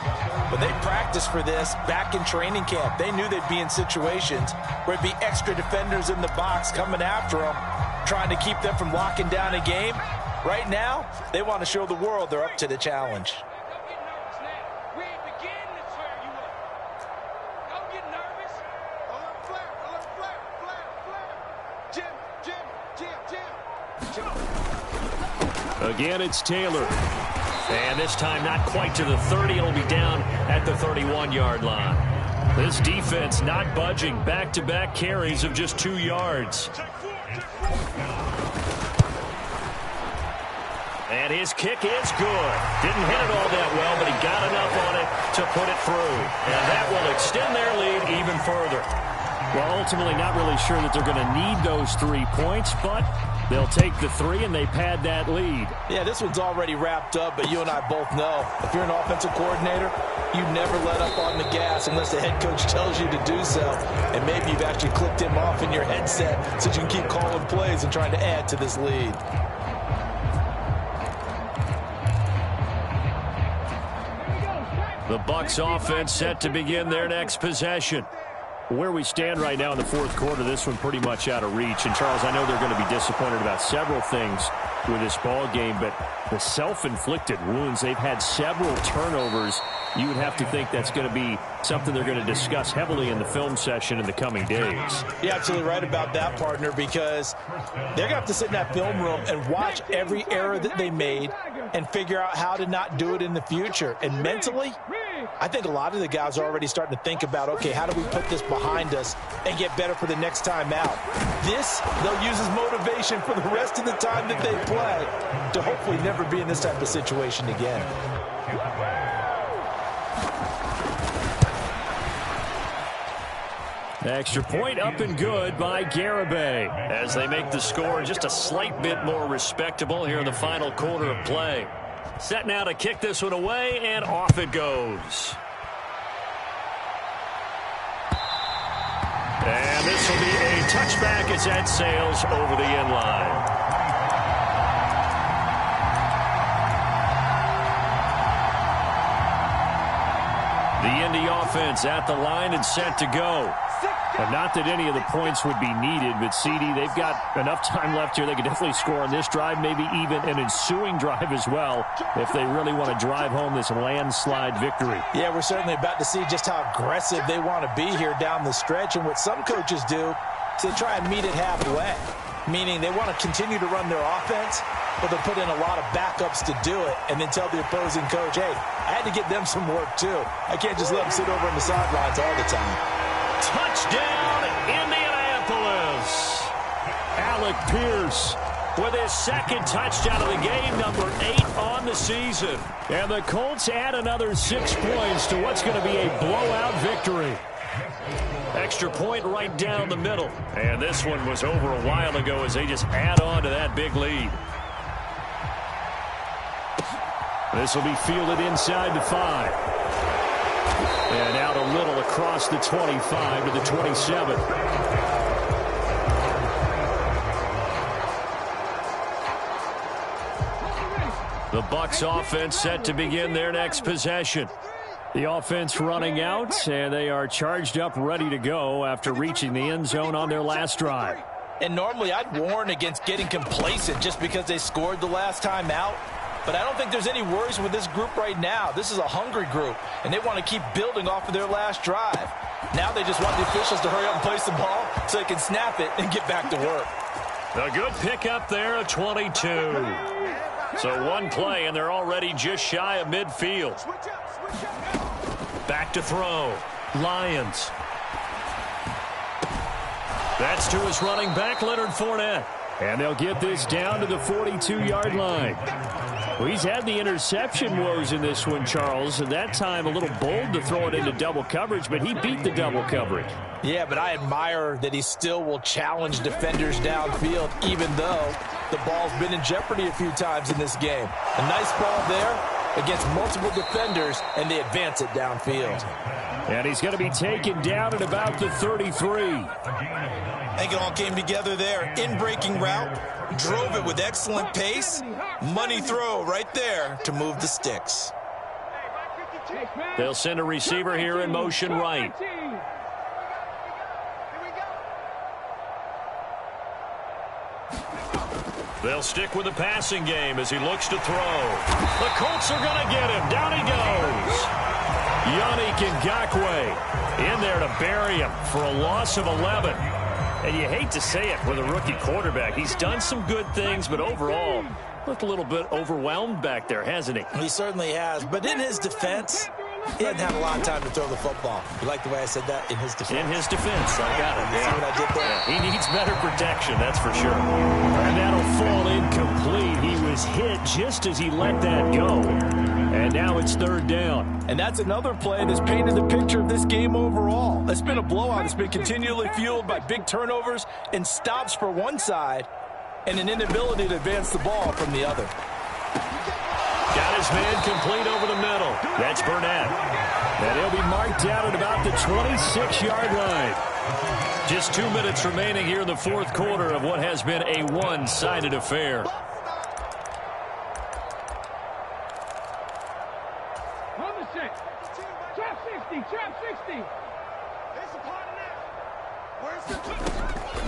S4: but they practiced for this back in training camp. They knew they'd be in situations where it'd be extra defenders in the box coming after them, trying to keep them from locking down a game. Right now, they want to show the world they're up to the challenge.
S5: Again, it's Taylor.
S2: And this time not quite to the 30. It'll be down at the 31-yard line.
S5: This defense not budging. Back-to-back carries of just 2 yards.
S2: And his kick is good. Didn't hit it all that well, but he got enough on it to put it through. And that will extend their lead even further.
S5: Well, ultimately not really sure that they're going to need those 3 points, but they'll take the 3 and they pad that lead.
S4: Yeah, this one's already wrapped up, but you and I both know if you're an offensive coordinator, you never let up on the gas unless the head coach tells you to do so. And maybe you've actually clicked him off in your headset so you can keep calling plays and trying to add to this lead.
S5: The Bucks offense set to begin their next possession. Where we stand right now in the 4th quarter, this one pretty much out of reach. And, Charles, I know they're going to be disappointed about several things with this ball game, but the self-inflicted wounds, they've had several turnovers. You would have to think that's going to be something they're going to discuss heavily in the film session in the coming days.
S4: You're absolutely right about that, partner, because they're going to have to sit in that film room and watch every error that they made and figure out how to not do it in the future. And mentally, I think a lot of the guys are already starting to think about, okay, how do we put this behind us and get better for the next time out? This, they'll use as motivation for the rest of the time that they play to hopefully never be in this type of situation again.
S5: Extra point up and good by Garibay as they make the score just a slight bit more respectable here in the final quarter of play. Set now to kick this one away, and off it goes. And this will be a touchback as that sails over the end line. The Indy offense at the line and set to go. But not that any of the points would be needed, but CD, they've got enough time left here. They could definitely score on this drive, maybe even an ensuing drive as well, if they really want to drive home this landslide victory.
S4: Yeah, we're certainly about to see just how aggressive they want to be here down the stretch. And what some coaches do is they try and meet it halfway, meaning they want to continue to run their offense, but they'll put in a lot of backups to do it and then tell the opposing coach, hey, I had to get them some work too. I can't just let them sit over on the sidelines all the time.
S5: Touchdown, Indianapolis. Alec Pierce with his second touchdown of the game, number 8 on the season. And the Colts add another 6 points to what's going to be a blowout victory. Extra point right down the middle. And this one was over a while ago as they just add on to that big lead. This will be fielded inside the 5. And out a little across the 25 to the 27. The Bucks offense set to begin their next possession. The offense running out, and they are charged up, ready to go after reaching the end zone on their last drive.
S4: And normally I'd warn against getting complacent just because they scored the last time out. But I don't think there's any worries with this group right now. This is a hungry group, and they want to keep building off of their last drive. Now they just want the officials to hurry up and place the ball so they can snap it and get back to work.
S5: A good pickup there, a 22. So one play, and they're already just shy of midfield. Back to throw. Lions. That's to his running back, Leonard Fournette. And they'll get this down to the 42-yard line. Well, he's had the interception woes in this one, Charles, and that time a little bold to throw it into double coverage, but he beat the double coverage. Yeah, but I admire that he still will challenge defenders downfield, even though the ball's been in jeopardy a few times in this game. A nice ball there against multiple defenders, and they advance it downfield. And he's going to be taken down at about the 33.
S4: I think it all came together there. In-breaking route, drove it with excellent pace. Money throw right there to move the sticks.
S5: They'll send a receiver here in motion right. They'll stick with the passing game as he looks to throw. The Colts are going to get him. Down he goes. Yannick Ngakoue in there to bury him for a loss of 11. And you hate to say it with a rookie quarterback. He's done some good things, but overall, looked a little bit overwhelmed back there, hasn't he?
S4: He certainly has. But in his defense, he hadn't had a lot of time to throw the football. You like the way I said that? In his defense.
S5: In his defense. I got it.
S4: See what I did there?
S5: Yeah, he needs better protection, that's for sure. And that'll fall incomplete. He was hit just as he let that go. And now it's third down.
S4: And that's another play that's painted the picture of this game overall. It's been a blowout. It's been continually fueled by big turnovers and stops for one side and an inability to advance the ball from the other.
S5: Got his man complete over the middle. That's Burnett. And he'll be marked out at about the 26-yard line. Just 2 minutes remaining here in the fourth quarter of what has been a one-sided affair.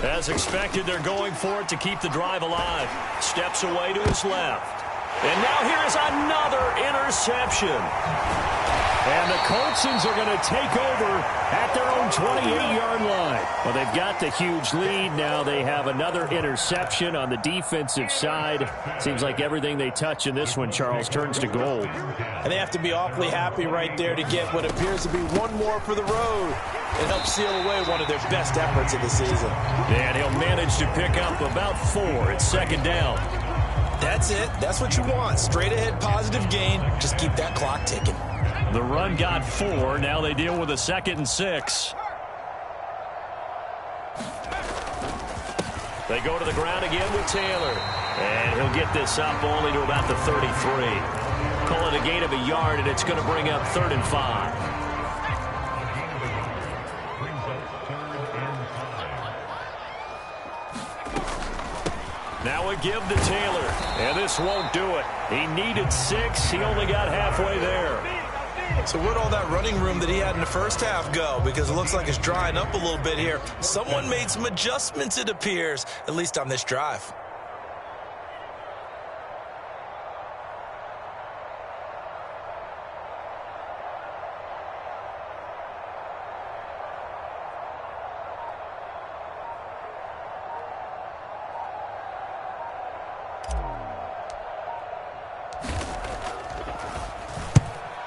S5: As expected, they're going for it to keep the drive alive. Steps away to his left.
S2: And now here is another interception. And the Coltsons are going to take over at their own 28-yard line. Well, they've got the huge lead. Now they have another interception on the defensive side. Seems like everything they touch in this one, Charles, turns to gold.
S4: And they have to be awfully happy right there to get what appears to be one more for the road. It helps seal away one of their best efforts of the season.
S2: And he'll manage to pick up about 4. It's second down.
S4: That's it. That's what you want. Straight ahead positive gain. Just keep that clock ticking.
S2: The run got 4. Now they deal with a 2nd and 6. They go to the ground again with Taylor. And he'll get this up only to about the 33. Call it a gain of a yard, and it's going to bring up 3rd and 5. Now a give to Taylor. And this won't do it. He needed 6. He only got halfway there.
S4: So where'd all that running room that he had in the first half go? Because it looks like it's drying up a little bit here. Someone made some adjustments, it appears, at least on this drive.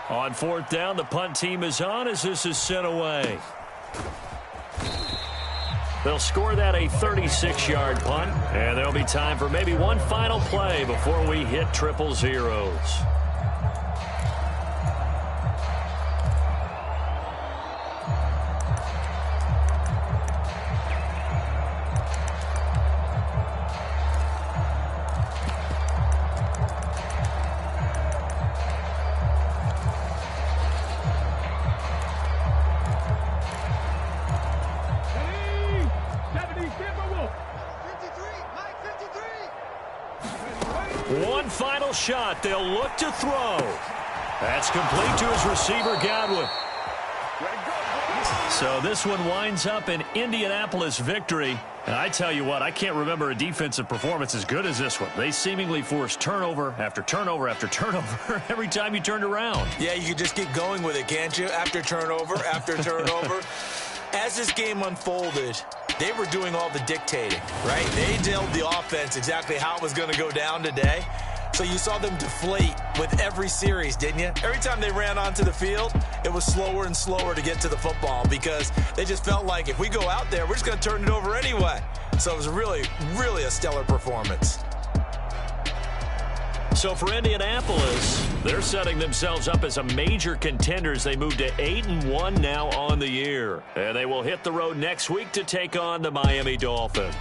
S2: On 4th down, the punt team is on as this is sent away. They'll score that a 36-yard punt, and there'll be time for maybe one final play before we hit triple zeros. One final shot. They'll look to throw. That's complete to his receiver, Godwin. So this one winds up an Indianapolis victory. And I tell you what, I can't remember a defensive performance as good as this one. They seemingly forced turnover after turnover after turnover every time you turned around.
S4: Yeah, you could just keep going with it, can't you? After turnover, after turnover. As this game unfolded, they were doing all the dictating, right? They told the offense exactly how it was going to go down today. So you saw them deflate with every series, didn't you? Every time they ran onto the field, it was slower and slower to get to the football because they just felt like if we go out there, we're just going to turn it over anyway. So it was really, really a stellar performance.
S2: So for Indianapolis, they're setting themselves up as a major contender as they move to 8-1 now on the year. And they will hit the road next week to take on the Miami Dolphins.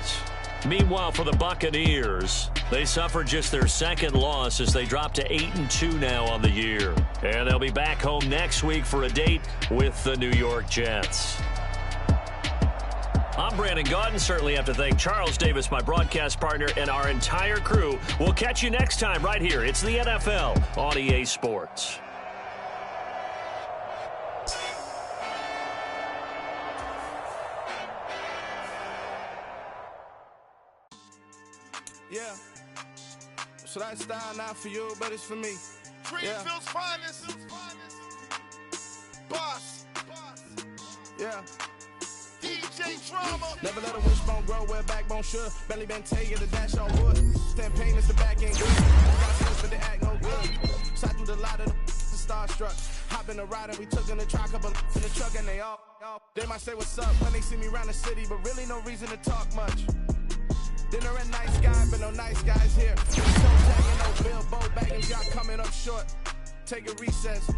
S2: Meanwhile, for the Buccaneers, they suffered just their 2nd loss as they drop to 8-2 now on the year. And they'll be back home next week for a date with the New York Jets. I'm Brandon Gaudin. Certainly have to thank Charles Davis, my broadcast partner, and our entire crew. We'll catch you next time right here. It's the NFL on EA Sports.
S3: Yeah. So that style not for you, but it's for me.
S6: Greenfield's finest. Boss.
S3: Yeah.
S6: DJ Drama.
S3: Never let a wishbone grow where a backbone should. Belly been taking the dash on wood. Stand pain is the back end good. Got sense, but they act no good. Side through the lot of the starstruck. Hop in the ride and we took in the truck up in the truck and they all. They might say what's up when they see me around the city, but really no reason to talk much. Dinner a nice guy, but no nice guys here. So tagging, no bill, bow bagging, y'all coming up short. Take a recess.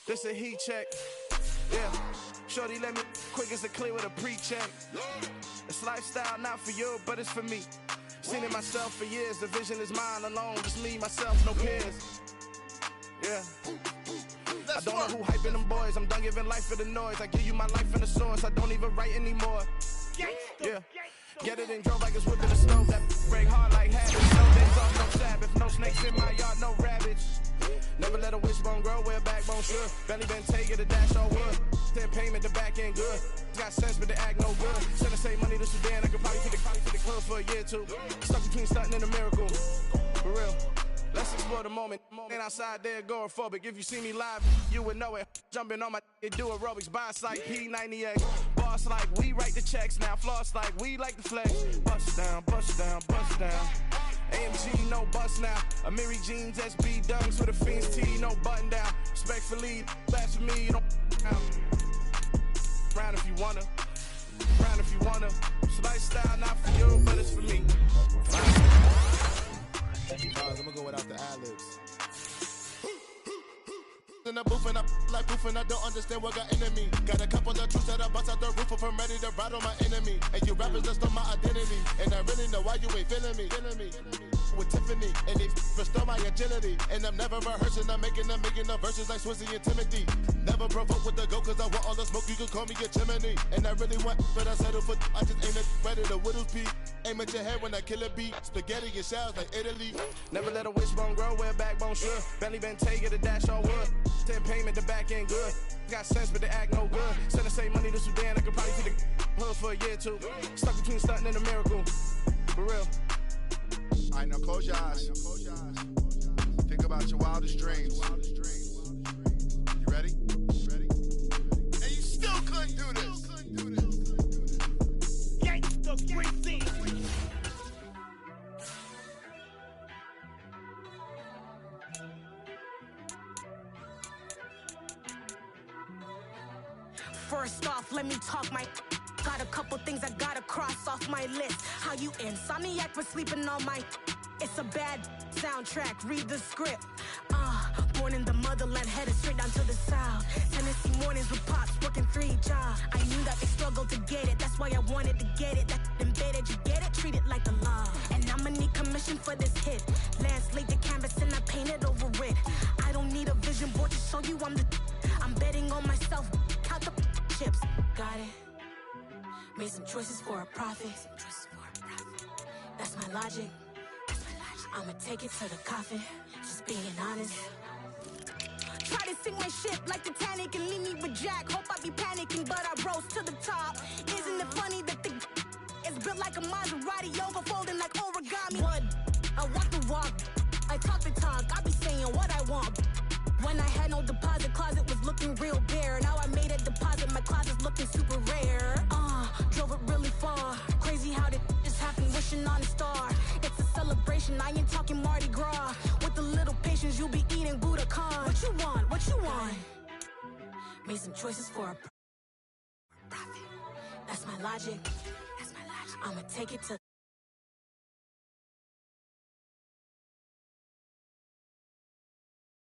S3: This a heat check. Yeah. Shorty let me quick as a clear with a pre-check. It's lifestyle not for you, but it's for me. Seen it myself for years. The vision is mine alone. Just me, myself, no peers. Yeah. I don't know who hyping them boys. I'm done giving life for the noise. I give you my life in the source. I don't even write anymore. Yeah. Get it and drove like it's whipping the snow. That break hard like habits. No days off, no Sabbath. No snakes in my yard, no rabbits. Never let a wishbone grow where a backbone should. Belly been taking the dash on wood. Stand payment, the back end good. Got sense, but they act no good. Send the same money to Sudan. I could probably take the club for a year or two. Stuck between stunting and a miracle. For real. Let's Let's explore the moment. Ain't outside there agoraphobic. If you see me live, you would know it. Jumping on my do aerobics. Boss like P98. Boss like we write the checks. Now floss like we like the flex. Bust down, bust down, bust down. AMG, no bust now. Amiri jeans, SB dunks with a Fiends T, no button down. Respectfully, blasphemy, you don't round if you wanna. Round if you wanna. It's lifestyle, not for you, but it's for me.
S7: I'm gonna go without the ad-libs. In the booth and I like proof and I don't understand what got into me. Got a couple of truths that I bust out the roof if I'm ready to ride on my enemy. And you rappers just on my identity. And I really know why you ain't feeling me. With Tiffany and they restore my agility. And I'm never rehearsing, I'm making a million of verses like Swizzy and Timothy. Never provoke with the go cause I want all the smoke, you can call me a chimney. And I really want, but I settle for, I just aim at ready to Whittles Peak. Aim at your head when I kill a beat. Spaghetti and shells like Italy.
S3: Never let a wishbone grow where backbone should. Bentley Bentay, get a dash all wood. 10 payment, the back end good. Got sense, but the act no good. Send the same money to Sudan, I could probably see the hood for a year or two. Stuck between stunting and a miracle. For real.
S7: All right, now close your eyes. Think about your wildest dreams. You ready? And you still couldn't do this. Gangsta Greasy.
S8: First off, let me talk my. Got a couple things I gotta cross off my list. How you insomniac for sleeping on my. It's a bad soundtrack, read the script. Born in the motherland, headed straight down to the south. Tennessee mornings with pops, working 3 jobs. I knew that they struggled to get it, that's why I wanted to get it. That embedded, you get it, treat it like the law. And I'ma need commission for this hit. Lance laid the canvas and I painted over it. I don't need a vision board to show you I'm the. I'm betting on myself, count the chips. Got it. Made some choices for a profit. That's my logic. I'ma take it to the coffin. Just being honest. Try to sink my ship like Titanic and leave me with Jack. Hope I be panicking, but I rose to the top. Isn't it funny that the is built like a Maserati, overfolding like origami? What? I walk the walk. I talk the talk. I be saying what I want. When I had no deposit, closet was looking real bare. Now I made a deposit, my closet's looking super rare. Drove it really far. Crazy how did this happen, wishing on a star. It's a celebration, I ain't talking Mardi Gras. With a little patience, you'll be eating Budokan. What you want? What you want? Made some choices for a profit. That's my logic. I'ma take it to